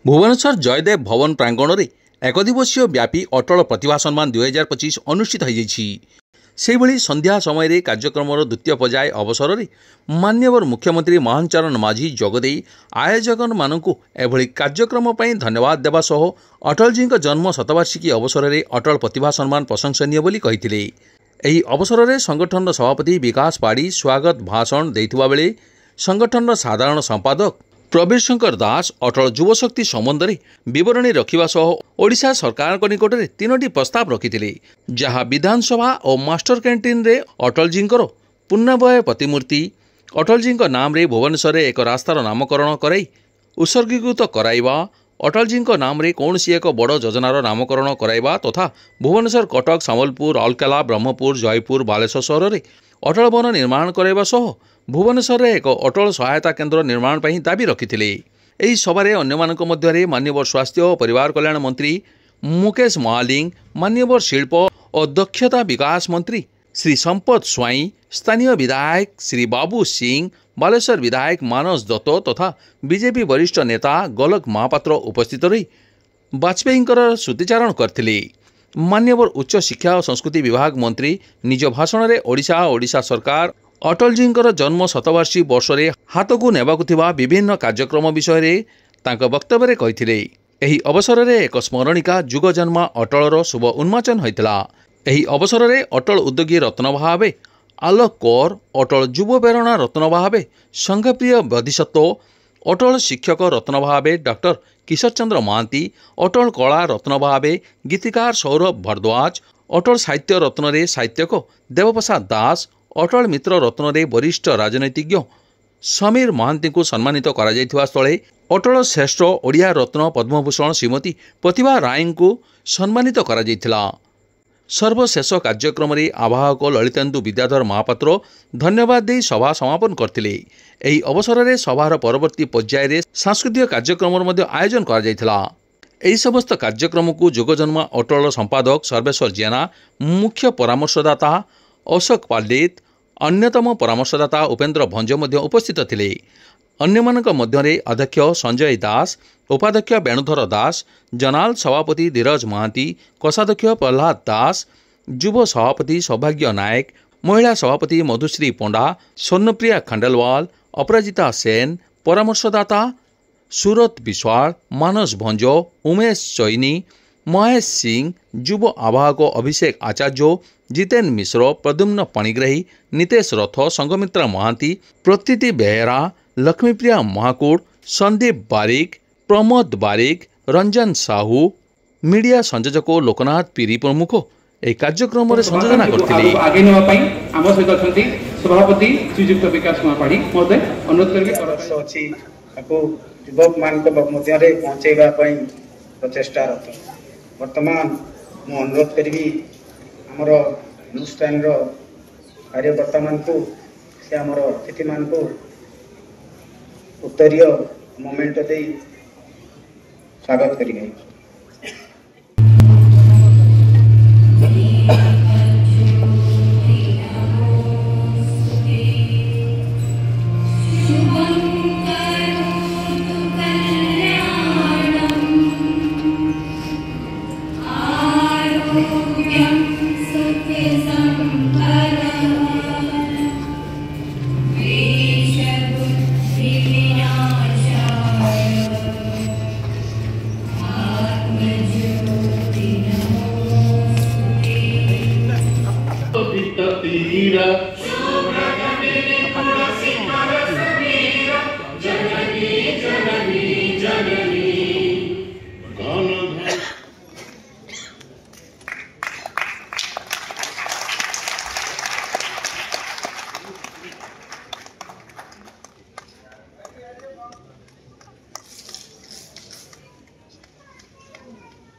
भुवनेश्वर जयदेव भवन प्रांगण में एक दिवसीय व्यापी अटल प्रतिभा सम्मान 2025 अनुष्ठित होभली संध्या समय कार्यक्रम द्वितीय पर्याय अवसर में माननीय मुख्यमंत्री मोहन चरण माझी जोगदे आयोजक मानू एभली कार्यक्रम पर धन्यवाद देवा सह अटलजी जन्म शतवार्षिकी अवसर में अटल प्रतिभा सम्मान प्रशंसनीय बोली कहिथिले। एही अवसर में संगठन सभापति विकास पाड़ी स्वागत भाषण देइथिबा बेले संगठन साधारण संपादक प्रवीर शंकर दास अटल युवशक्ति संबंध में विवरणी रखा सह ओडिशा सरकार निकट में 3टी प्रस्ताव रखिथिले, जहाँ विधानसभा और मास्टर कैंटीन रे अटलजी पुनर्वय प्रतिमूर्ति अटलजी नाम रे भुवनेश्वर में एक रास्तार नामकरण कराई उत्सर्गीकृत कराइबा, अटलजी नाम रे कौनसी एक बड़ योजनार नामकरण कराइबा तथा भुवनेश्वर कटक संबलपुर राउरकेला ब्रह्मपुर जयपुर बालेश्वर सहर में अटल भवन निर्माण कराइबा सह भुवनेश्वर में एक अटल सहायता केन्द्र निर्माण पर दाबी रखिथिले। एही सभारे अन्यमानक मध्यरे माननीय स्वास्थ्य और परिवार कल्याण मंत्री मुकेश महालिंग, माननीय शिल्प और दक्षता विकास मंत्री श्री संपत स्वाई, स्थानीय विधायक श्री बाबू सिंह, बालेश्वर विधायक मानस दत्त तथा बीजेपी वरिष्ठ नेता गोलक महापात्र उपस्थित रही वाजपेयी श्रुतिचारण करथिले। माननीय उच्च शिक्षा और संस्कृति विभाग मंत्री निज भाषण में ओडिशा सरकार अटलजी जन्म शतवार्षिकी वर्ष में हाथ को नेबाकुथिबा विभिन्न कार्यक्रम विषय में वक्तव्य कहिथिले। एही अवसर में एक स्मरणिका जुग जन्मा अटलर शुभ उन्मोचन होइतिला। एही अवसर में अटल उद्योगी रत्न भावे आलोक कौर, अटल युव प्रेरणा रत्न भावे संघप्रिय बोधिसत्व, अटल शिक्षक रत्न भावे डॉक्टर किशोर चंद्र महांती, अटल कला रत्न भावे गीतिकार सौरभ भारद्वाज, अटल साहित्य रत्न रे साहित्यक देवप्रसाद दास, अटल मित्र रत्न रे वरिष्ठ राजनीतिज्ञ समीर महांती को सम्मानित करा जायथिबा स्थले अटल श्रेष्ठ ओडिया रत्न पद्मभूषण श्रीमती प्रतिभा राय को सम्मानित करा जायथिला। सर्वशेष कार्यक्रम में आवाहक ललितेन्दु विद्याधर महापात्र धन्यवाद दे सभा समापन करथिले। एही अवसर में सभार परवर्ती पर्याय रे सांस्कृतिक कार्यक्रम आयोजन करा जायथिला। एही समस्त कार्यक्रम को जुगजन्मा अटल संपादक सर्वेश्वर जेना, मुख्य परामर्शदाता अशोक पांडित, अन्यतम परामर्शदाता उपेन्द्र भंज उपस्थित थिले। अन्यमानक मध्यरे अध्यक्ष संजय दास, उपाध्यक्ष वेणुधर दास, जनाल सभापति धीरज महांती, कोषाध्यक्ष प्रहलाद दास, युव सभापति सौभाग्य नायक, महिला सभापति मधुश्री पंडा, स्वर्णप्रिया खंडेलवाल, अपराजिता सेन, परामर्शदाता सूरत विश्वाल, मानस भंज, उमेश चैनी, महेश सिंह, युव आवाहक अभिषेक आचार्य, जितेन मिश्र, प्रद्युम्न पाणिग्राही, नितेश रथ, संगमित्रा महांती, प्रतीति बेहेरा, लक्ष्मीप्रिया महाकूट, संदीप बारिक, प्रमोद बारिक, रंजन साहू, मीडिया संयोजक लोकनाथ पीरी प्रमुख ए कार्यक्रम में संयोजना करथिले। आगे नेबा पई आम सहित अछंती सभापति श्रीयुक्त विकास कुमार पाड़ी महोदय अनुरोध करके परस अछि ताको युवक मान को मध्य रे पहुंचेबा पई प्रचेष्टा रत। वर्तमान मु अनुरोध करबी हमर अनुष्ठान रो कार्यकर्ता मान को से हमर अतिथि मान को उत्तरीय मोमेंट दे स्वागत करिए।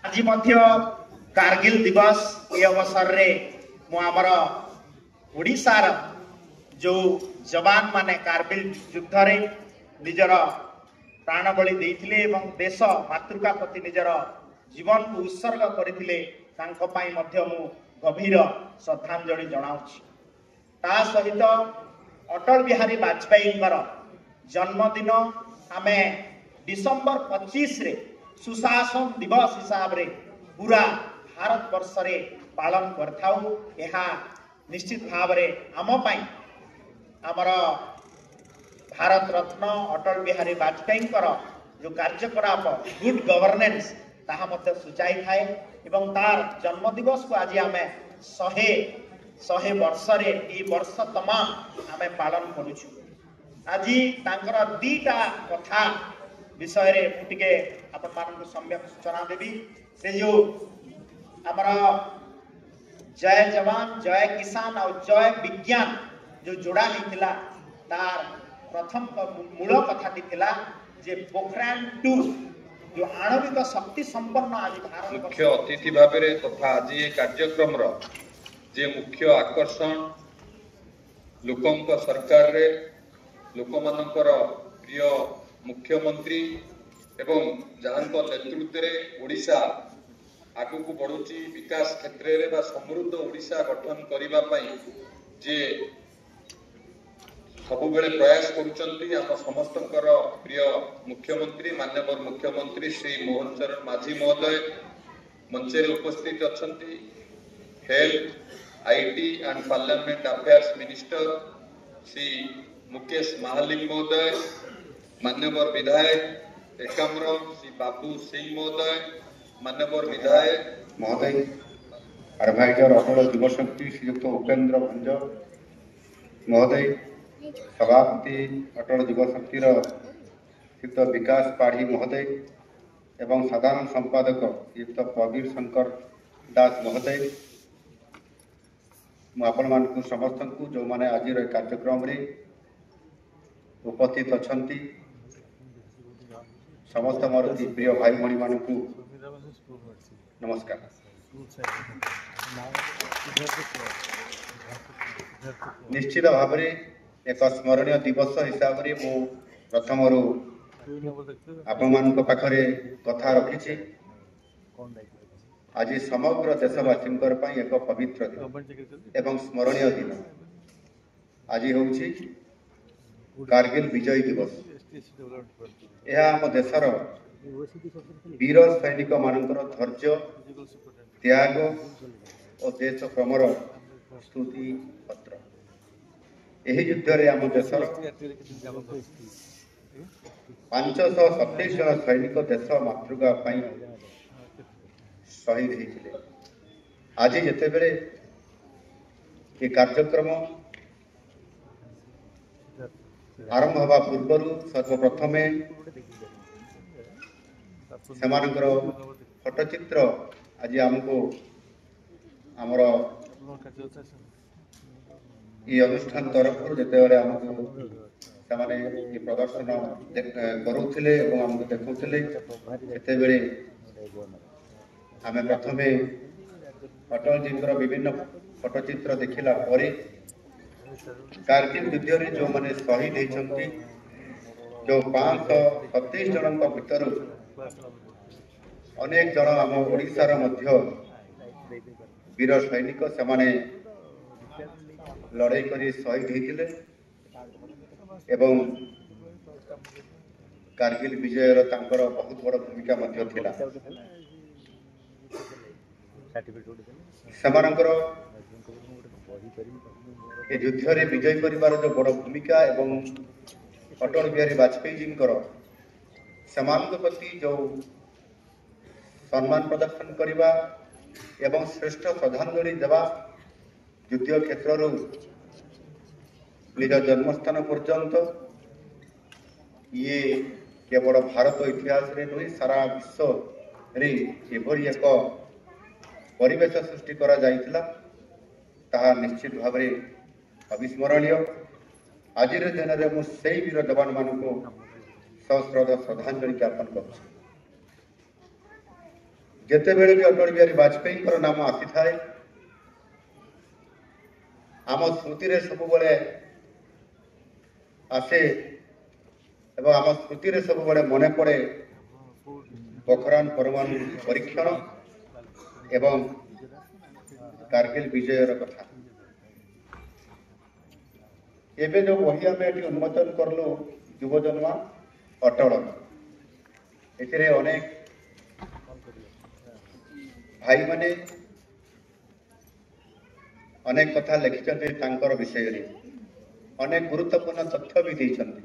आज मध्य कारगिल दिवस ये अवसर रे मु आमर ओडिशार जो जवान माने कारगिल युद्ध रे निजर प्राण बलि देइथिले एवं देश मातृका प्रति निजर जीवन को उत्सर्ग करथिले तांको पई मध्य मु गभीर श्रद्धांजलि जणाउछि। ता सहित अटल बिहारी वाजपेयी जन्मदिन आमे डिसेम्बर 25 रे सुशासन दिवस हिसाब रे पूरा भारत वर्ष रे पालन करथाउ। यह निश्चित भाव रे आम पाई आमर भारत रत्न अटल बिहारी वाजपेयी जो कार्यकलाप गुड गवर्नेंस ताहा मध्य सूचाई थाए एवं तार जन्म दिवस को आज आम 100 वर्ष रे ई वर्ष तमाम आम पालन करूछु। आज तांकर दीटा कथा विषय रे टिके आपण मानक सम्यक सूचना देबी। से जो हमर जय जवान जय किसान और जय विज्ञान जो जोड़ा होता तार प्रथम मूल कथाटी थिला जे पोखरान 2 जो आणविक शक्ति संपन्न आज भारत मुख्य अतिथि भाव में तथा आज ये कार्यक्रम जे मुख्य आकर्षण लोकंक सरकार रे लोक मानकर प्रिय मुख्यमंत्री एवं जहां नेतृत्व में ओडिशा आगु को बढ़ुची विकास क्षेत्र में बा समृद्ध ओडिशा गठन करने जे सबु बेले प्रयास करुचंती आम समस्तंकर प्रिय मुख्यमंत्री माननीय मुख्यमंत्री श्री मोहन चरण माझी महोदय मंचे उपस्थित अछंती। Health IT and parliament affairs minister Shri Mukesh Mahalik महोदय, मान्यवर विधायक एकाम्रम श्री बाबू सिंह महोदय, मान्यवर विधायक महोदय, एडवाइजर अटल युव शक्ति श्रीयुक्त उपेन्द्र भंज महोदय, सभापति अटल युव शक्तिर श्रीयुक्त विकास पाढ़ी महोदय एवं साधारण संपादक श्रीयुक्त प्रवीर शंकर दास महोदय, मुझे समस्त को जो मैंने आज कार्यक्रम रे उपस्थित अछंती समस्त मोर प्रिय भाई भणी मान को नमस्कार। निश्चित भाव में एक स्मरणीय दिवस हिसाब से मु प्रथम आपण पाखरे कथा रखी। आज समग्र देशवासी एक पवित्र दिन एवं स्मरणीय दिन आज हूँ कारगिल विजय दिवस। यह आम देशर वीर सैनिक मानकर धैर्य त्याग और देश क्रमर स्तुति पत्र। यही युद्ध रे आम देशर 527 जन सैनिक देश मातृका शहीद होते। आज जिते बड़े ये कार्यक्रम आरंभ हवा पूर्व सर्वप्रथम सेमानकर फोटोचित्र आज आमको आमर ये अनुष्ठान तरफ जिते बड़े आमको से प्रदर्शन करुले आमको देखुले से बेले आम प्रथम अटल जी विभिन्न फोटोचित्र देखला कारगिल युद्ध में जो मैंने शहीद होती जो 527 जन भर अनेक जन आम ओडिशार मध्य वीर सैनिक से माने लड़ाई करी शहीद होते एवं कारगिल विजयर तांकर बहुत बड़ भूमिका मध्य थिला। सेमानकर ये युद्ध रे विजय करिवार जो बड़ भूमिका एवं अटल बिहारी वाजपेयी जी सेमानक प्रति जो सम्मान प्रदर्शन करवा एवं श्रेष्ठ श्रद्धांजलि देवा युद्ध क्षेत्र निज जन्मस्थान पर्यंत ये केवल भारत इतिहास रे नुहे सारा विश्व रे एभली एक परिवेश सृष्टि करा जाइतिला ताहा निश्चित भाव में अविस्मरणीय। आज दिन में मुझे वीर जवान मान को सहस्रद श्रद्धांजलि ज्ञापन कर जिते बेले भी अटल बिहारी वाजपेयी नाम आसी थाए आम स्मृति रे सब बड़े आसे एवं आम स्मृति रे सब बड़े मन पड़े पोखरान परमाणु परीक्षण एवं कारगिल विजयर कथा। एवं जो बही आम ये उन्मोचन करलु युवजन्मा अटल ए अनेक भाई माने अनेक कथा लिखिछन्ति तांकर विषय रे अनेक गुरुत्वपूर्ण तथ्य भी देइछन्ति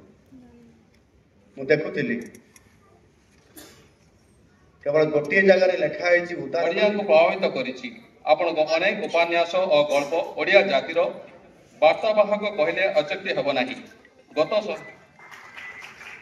मु देखुथिली केवल गोटे जगह लिखा है ओडिया को प्रभावित करिछि आपण अनेक उपन्यास और गल्प ओडिया जातिर वार्तावाहक कहले अचक्ति हेब नाही गत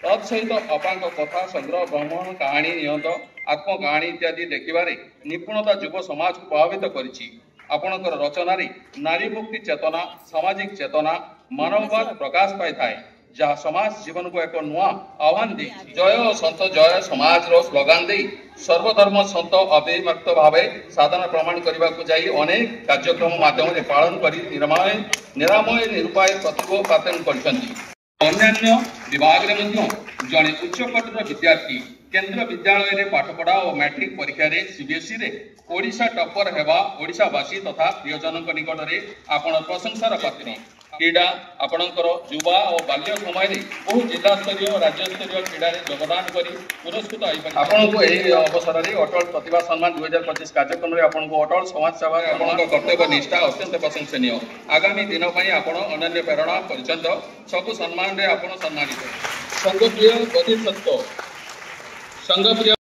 तत्सहित अपांक कथा संग्रह ब्राह्मण कहानी नियंत आत्म कहानी इत्यादि लेखिबारे निपुणता युव समाज को प्रभावित करिछि आपणकर रचना नारी मुक्ति चेतना सामाजिक चेतना मानववाद प्रकाश पाई थाए जहाँ समाज जीवन को एक नुआ आह्वान दे जय सन्त जय समाज रो स्लोगान दे सर्वधर्म सन्त अभिमुक्त भावे साधना प्रमाण करने को जाई अनेक कार्यक्रम माध्यम से पालन करी निरामय निरूपाय प्रतिभापादन करछन्ति अन्यान्य विभाग रे मध्य जड़े उच्चकोटर विद्यार्थी केंद्र विद्यालय रे पाठपढ़ा और मैट्रिक परीक्षा रे सीबीएसई रे ओडिशा टॉपर हेबा ओडिशावासी तथा प्रियजन निकट रे आपण प्रशंसार पात्र क्रीड़ा आपणकर युवा और बाल्य समय बहु जिला स्तरीय राज्य स्तरीय क्रीड़ा योगदान करी पुरस्कृत आपन को एही अवसर रे अटल प्रतिभा सम्मान 2025 कार्यक्रम रे आपन को अटल समाज सेवा आपन कर्तव्य निष्ठा अत्यंत प्रशंसनीय आगामी दिन पई आपन अनन्य प्रेरणा पर्यंत सब सम्मान रे आपन सम्मानित संघप्रिय बोधिसत्व संघप्रिय